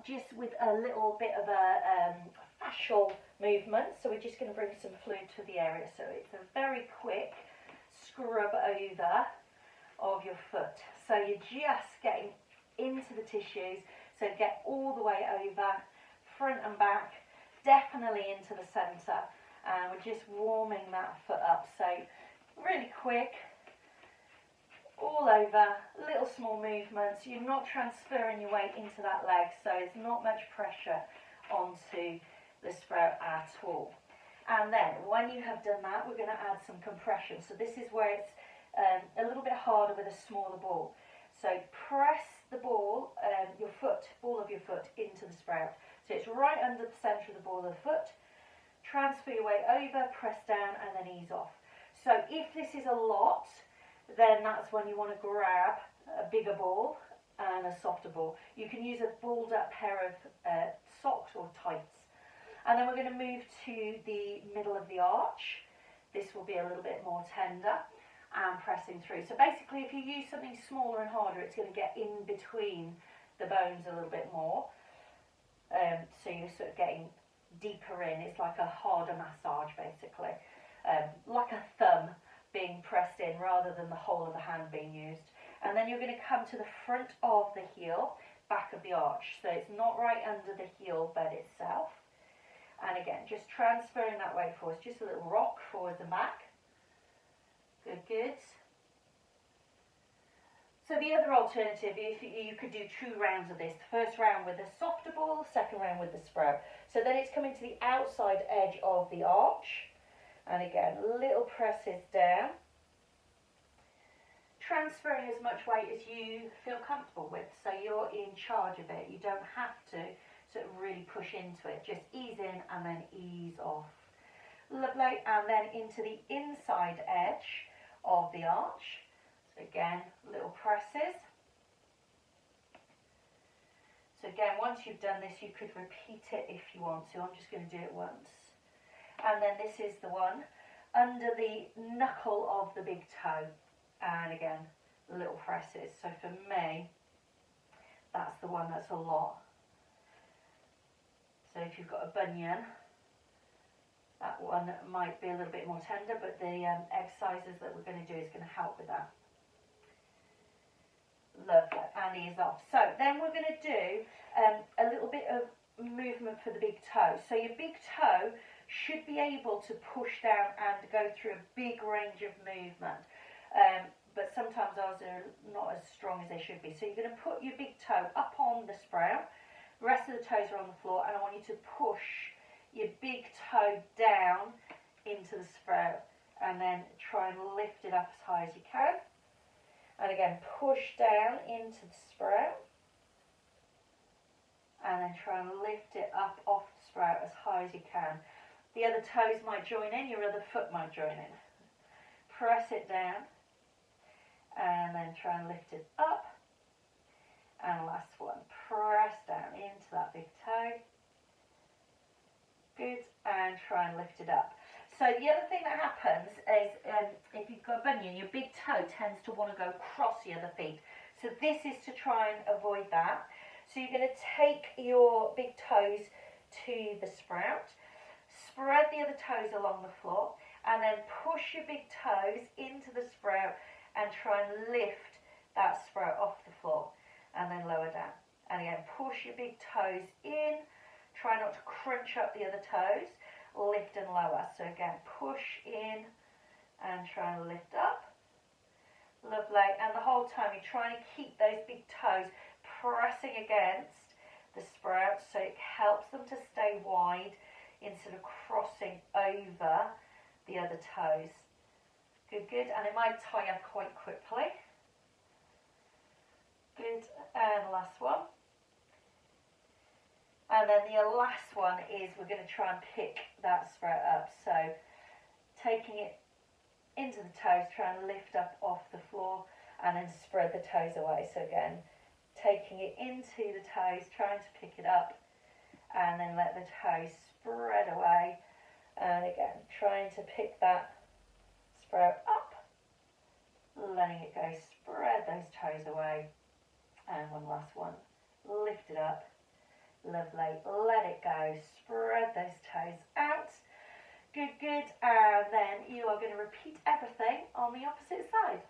just with a little bit of a fascial movement. So we're just going to bring some fluid to the area. So it's a very quick scrub over of your foot. So you're just getting into the tissues. So get all the way over, front and back, definitely into the centre. And we're just warming that foot up. So really quick, all over, little small movements. You're not transferring your weight into that leg, so there's not much pressure onto the sprout at all. And then when you have done that, we're going to add some compression. So this is where it's a little bit harder with a smaller ball. So press the ball, ball of your foot into the sprout. So it's right under the centre of the ball of the foot. Transfer your weight over, press down, and then ease off. So if this is a lot, then that's when you want to grab a bigger ball and a softer ball. You can use a balled up pair of socks or tights. And then we're going to move to the middle of the arch. This will be a little bit more tender and pressing through. So basically if you use something smaller and harder, it's going to get in between the bones a little bit more. So you're sort of getting deeper in. It's like a harder massage basically, like a thumb being pressed in rather than the whole of the hand being used. And then you're going to come to the front of the heel, back of the arch. So it's not right under the heel bed itself. And again, just transferring that weight forwards, just a little rock forwards and back. Good, good. So the other alternative, if you could do 2 rounds of this. The first round with the softer ball, second round with the sprout. So then it's coming to the outside edge of the arch. And again, little presses down. Transferring as much weight as you feel comfortable with. So you're in charge of it. You don't have to sort of really push into it. Just ease in and then ease off. Lovely. And then into the inside edge of the arch. So again, little presses. So again, once you've done this, you could repeat it if you want to. I'm just going to do it once. And then this is the one under the knuckle of the big toe. And again, little presses. So for me, that's the one that's a lot. So if you've got a bunion, that one might be a little bit more tender, but the exercises that we're going to do is going to help with that. Lovely, and ease off. So then we're going to do a little bit of movement for the big toe. So your big toe should be able to push down and go through a big range of movement. But sometimes ours are not as strong as they should be. So you're going to put your big toe up on the sprout, the rest of the toes are on the floor, and I want you to push your big toe down into the sprout and then try and lift it up as high as you can. And again, push down into the sprout and then try and lift it up off the sprout as high as you can. The other toes might join in, your other foot might join in. Press it down and then try and lift it up. And last one, press down into that big toe. Good, and try and lift it up. So the other thing that happens is if you've got a bunion, your big toe tends to want to go across the other feet. So this is to try and avoid that. So you're going to take your big toes to the sprout, spread the other toes along the floor, and then push your big toes into the sprout and try and lift that sprout off the floor and then lower down. And again, push your big toes in, try not to crunch up the other toes, lift and lower. So again, push in and try and lift up. Lovely. And the whole time you're trying to keep those big toes pressing against the sprout so it helps them to stay wide instead of crossing over the other toes. Good, good. And it might tie up quite quickly. Good. And last one. And then the last one is we're going to try and pick that sprout up. So taking it into the toes, try and lift up off the floor and then spread the toes away. So again, taking it into the toes, trying to pick it up and then let the toes spread away. And again, trying to pick that sprout up, letting it go, spread those toes away. And one last one, lift it up. Lovely. Let it go. Spread those toes out. Good, good. And then you are going to repeat everything on the opposite side.